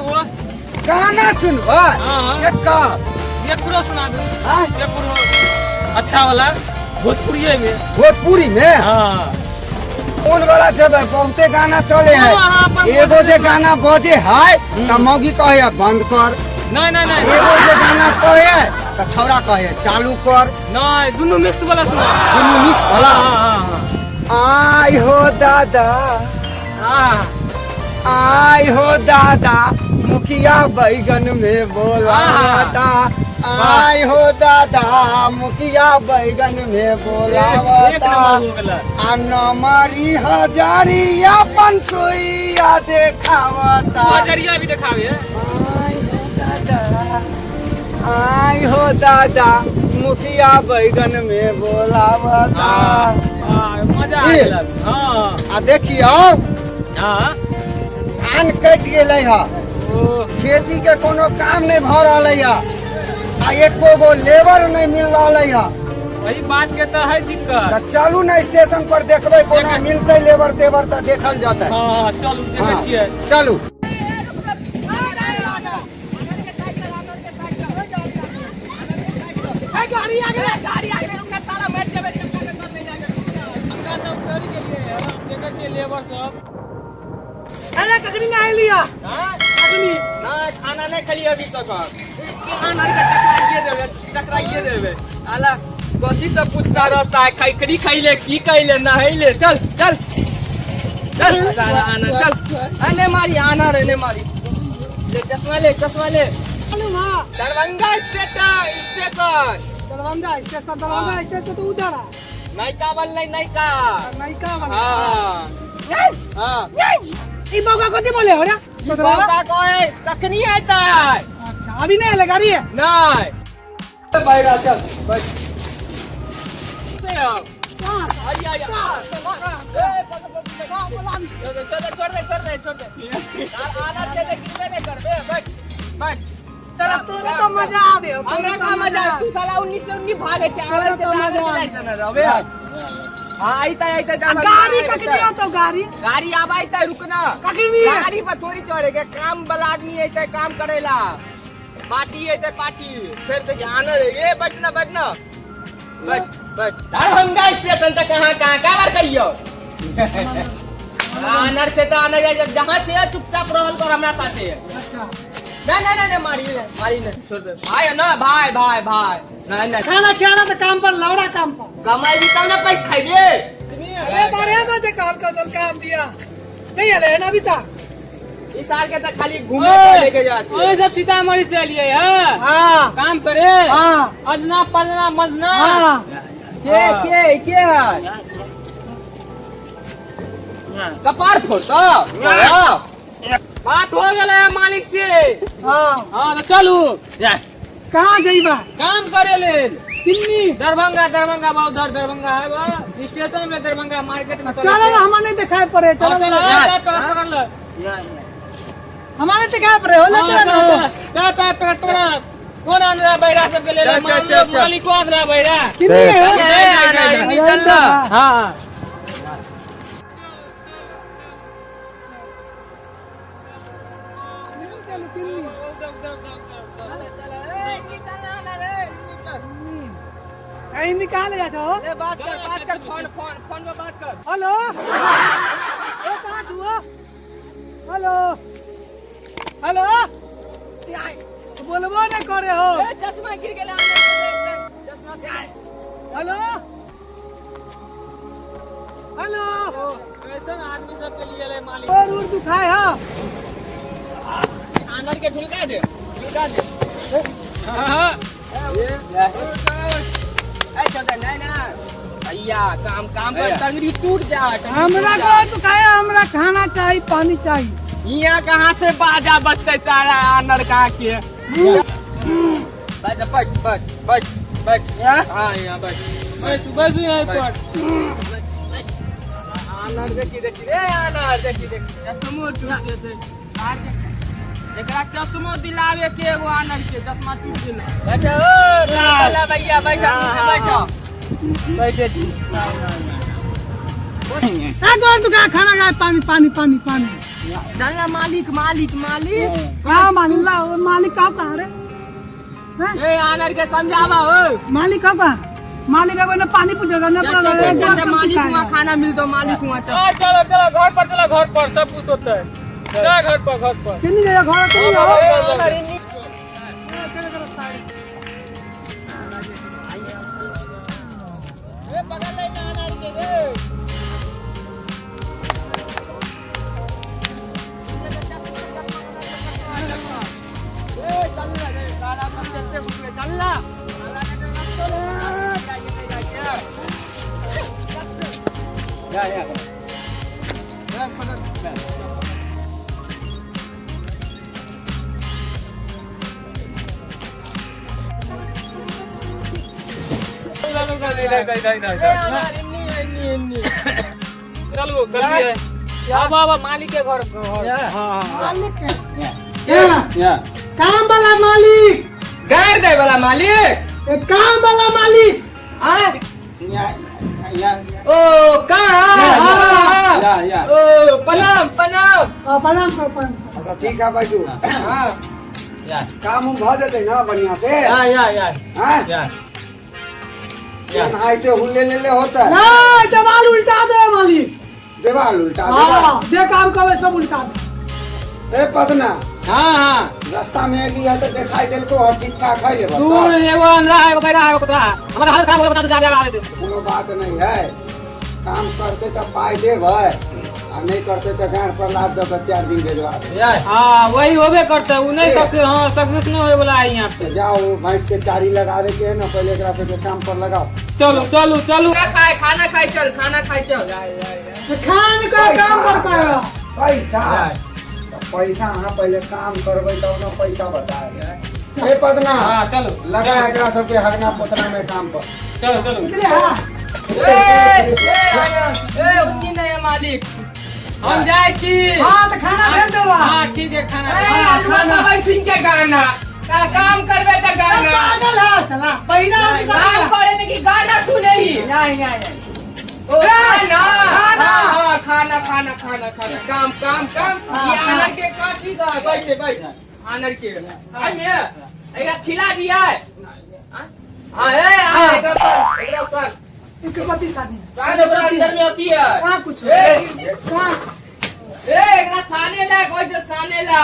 एगो गाना सुनबा। हाँ। एक का एक पूरा सुना दो। हाँ? एक पूरा अच्छा वाला भोजपुरी में। भोजपुरी में हाँ कौन वाला जब बहुते गाना चले है। हाँ, अपन एगो जे गाना बजे है त मौगी कहे बंद कर। नहीं नहीं नहीं एगो जे गाना कहे त छौरा कहे चालू कर। नहीं दोनों मिक्स वाला सुना। दुनू मिक्स वाला। हाँ आई हो दादा, हाँ आई हो दादा, मुखिया बैगन में बोलावता। आई हो दादा, मुखिया बैगन में एक बोलावता। नंबर हो गला। आ नमरी हजारिया पंसोइया देखावता। नजरिया भी दिखावे। आई हो दादा, आई हो दादा, मुखिया बैगन में बोलावता। हाँ मजा आ ये। गेला। हाँ आ देखियो हाँ धान कट गेले है, ओ खेती के कोनो काम नहीं भ रहा है, आ एको गो लेबर नहीं मिल रहा है। वही बात के तो है दिक्कत। त चलू ना स्टेशन पर देखबे कोना मिलते लेबर तेबर त देखल जाता है। हाँ चल देखे छियै। चलू। लेबर सब अरे ककरी ना आई लिया। हाँ? ना खाना नहीं खाली अभी तक। खाना के टकराइए देवे। आला कथी सब पूछता रहता है, खैकड़ी खैले की खैले नहैले। चल चल चल साला आना चल। आने मारी आना रे ने मारी। ले चश्मा ले चश्मा ले। दरभंगा स्टेशन दरभंगा स्टेशन तो उधर है। नायका बन नहीं नायका। नायका हाँ हाँ ई मौका कथी बोले हो रे? बाबा कोई तखनी आता है। अच्छा अभी नहीं आले गाड़ी है। नहीं बैठा चल बैठ। आइया आइया छोड़ दे आना चले कितने कर बे बैठ बैठ। चल तोरे तो मजा आवे। हमरा का मजा तू साला 19 से 19 भागे चावल से आगे ना रहे। हां आइता गाड़ी ककड़ी तो गाड़ी अब आइता रुकना। गाड़ी पर थोड़ी चढ़ेगे, काम वाला आदमी है काम करेला। पार्टी है पार्टी फिर से आना रे। ये बैठना बैठना बैठ बैठ। दरभंगा स्टेशन तक कहां बार कहियो। आनर से तो आना जाए जहां से चुपचाप रहल कर हमरा साथे। अच्छा नहीं मारी नहीं छोड़ दे भाई ना भाई भाई भाई नहीं खाना खिलाना तो काम पर लौड़ा काम पर कमाई भी तब ना पैसा खाइए। अरे 12 बजे कॉल कर चल काम दिया नहीं आले है ना अभी तक। इस साल के तक खाली घूमे के लेके जाते हैं। ओए सब सीतामढ़ी से लिए है। हाँ काम करे। हाँ अदना पदना मदना। हाँ के है कपार फोटो बात हो गया है मालिक से। हाँ हाँ तो चलू कहाँ जाइबा? काम करे ले। किन्नी दरभंगा बहुत दरभंगा है बा स्टेशन में दरभंगा मार्केट में। चलो ना हमारे दिखाई पड़े। चलो पकड़ लो। हमारे दिखाई पड़े हो ले पकड़ कौन आंध्रा बैरा सबके ले मालिक को आंध्रा बैरा। किन्नी चल हाँ कहीं निकाल जाता हो। बात कर फोन में बात कर। हेलो ए कहाँ हुआ? हेलो हेलो बोलबो नहीं करे हो। चश्मा गिर गेला। हेलो हेलो कैसे आदमी सबके लिए ले मालिक। और उर्दू खाए हो? आनर के ढुलका दे। हाँ नहीं ना भैया काम पर टंगरी टूट जाए। हमरा को तो खाए, हमरा खाना चाहिए, पानी चाहिए। यहाँ कहाँ से बाजा बजते सारा आनर का के। बैठ बैठ बैठ बैठ बैठ। हाँ यहाँ बैठ सुबह से यहाँ पर आनर देखी रे आनर देखी चश्मो टूट जैसे एकरा चश्मो दिलावे के वो आनर के चश्मा टूट गेल। बैठो ओ भैया बैठो बैठो बैठे। कौन तू खाना खाए? पानी पानी पानी पानी। चलना मालिक मालिक मालिक कहाँ मालिक मालिक कहाँ कहाँ रे हैं? ए आनर के समझावा हो मालिक कहाँ कहाँ मालिक का ना पानी पूछेगा ना मालिक वहाँ खाना मिलता मालिक वहाँ चलो चलो घर पर सब कुछ होता है जा घर पर किन्नी जगह घर किन्नी हो बगल ले आनर के रे चलो करिए अब मालिक के घर मालिक क्या काम वाला मालिक गाड़ दे वाला मालिक काम वाला मालिक ओ कहाँ ओ प्रणाम प्रणाम प्रणाम कर ठीक है बैठू हाँ काम उम भ जेतै ना बढ़िया से हैं नहाइते हुल्ले ले होता है नहीं दीवार उल्टा दे मालिक देवाल उल्टा हाँ जे काम करे सब उल्टा दे दे। ए पतना हाँ रास्ता में लिया तो दिखाई देल को और ठीक ठाक है ये तू बता एगो अंधा है एगो बैठा है एगो कुतरा हमारा हालत खराब हो बता तो जा आ दे कोनो बात नहीं है काम करते तो पाई देब और नहीं करते तो घर पर लाद दो 4 दिन भेजवा दे हाँ वही होबे करता है वो नहीं सक्सेस नहीं होए वाला है यहाँ पे तो जाओ भैंस के चारी लगावे के है ना पहले एकरा से काम पर लगाओ चलो खाना खाए चल खाना खाए चल खान का काम करता है पैसा तो पैसा हाँ पहले काम करबे तो ना पैसा बताए ए पदना हाँ चलो लगा एकरा सबके हगना पोतना में काम पर चलो इतने हाँ ए उन्हीं नहीं है मालिक हम जाए छी हाँ तो खाना भेज दो हाँ ठीक है खाना खाना सिंह के गाना काम करबे तो गाना पागल है चला पहिना आदमी काम का करे कि गाना सुने ही नहीं ओ खाना काम ये आनर के काटी दा बैठ आनर के आइए एगा खिला दिया है हां एकरा सर इनके पति शादी साने बड़ा अंदर में होती है कहाँ कुछ ए कहाँ एकरा साने ला कोई जो साने ला